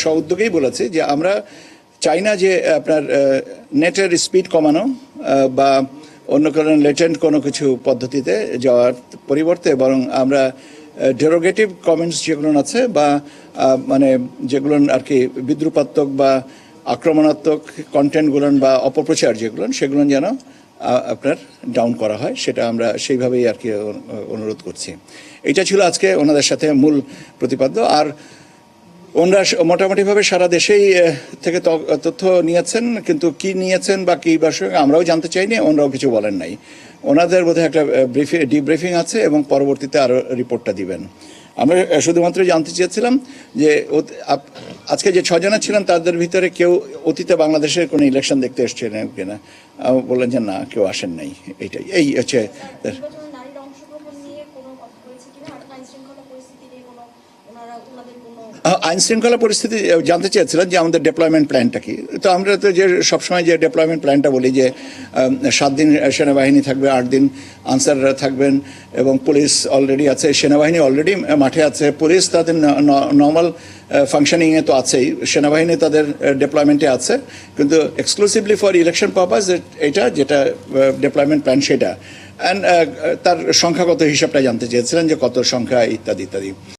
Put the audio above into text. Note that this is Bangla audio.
স্ব-উদ্যোগেই বলেছি যে আমরা চাই না যে আপনার নেটের স্পিড কমানো বা অন্য কোনো লেটেন্ট কোনো কিছু পদ্ধতিতে যাওয়ার পরিবর্তে বরং আমরা ডেরোগেটিভ কমেন্টস যেগুলো আছে বা মানে যেগুলো আর কি বিদ্রুপাত্মক বা আক্রমণাত্মক কন্টেন্টগুলো বা অপপ্রচার যেগুলো সেগুলো যেন আপনার ডাউন করা হয়, সেটা আমরা সেইভাবেই আর কি অনুরোধ করছি। এটা ছিল আজকে ওনাদের সাথে মূল প্রতিপাদ্য। আর ওনারা মোটামুটিভাবে সারা দেশেই থেকে তথ্য নিয়েছেন, কিন্তু কি নিয়েছেন বা কী বিষয়ে আমরাও জানতে চাইনি, ওনারাও কিছু বলেন নাই। ওনাদের বোধহয় একটা ডিব্রিফিং আছে এবং পরবর্তীতে আরও রিপোর্টটা দিবেন। আমরা শুধুমাত্র জানতে চেয়েছিলাম যে আজকে যে 6 জনা ছিলেন তাদের ভিতরে কেউ অতীতে বাংলাদেশের কোনো ইলেকশন দেখতে এসেছিলেন কিনা। বললেন যে না, কেউ আসেন নাই। এইটাই, এই হচ্ছে আইন শৃঙ্খলা পরিস্থিতি জানতে চেয়েছিলেন যে আমাদের ডেপ্লয়মেন্ট প্ল্যানটা কি। তো আমরা তো যে সবসময় যে ডেপ্লয়মেন্ট প্ল্যানটা বলি যে 7 দিন সেনাবাহিনী থাকবে, 8 দিন আনসাররা থাকবেন এবং পুলিশ অলরেডি আছে, সেনাবাহিনী অলরেডি মাঠে আছে, পুলিশ তাদের নর্মাল ফাংশনিংয়ে তো আছেই, সেনাবাহিনী তাদের ডেপ্লয়মেন্টে আছে, কিন্তু এক্সক্লুসিভলি ফর ইলেকশন পারপাস এটা যেটা ডেপ্লয়মেন্ট প্ল্যান সেটা। অ্যান্ড তার সংখ্যাগত হিসাবটা জানতে চেয়েছিলেন যে কত সংখ্যা ইত্যাদি ইত্যাদি।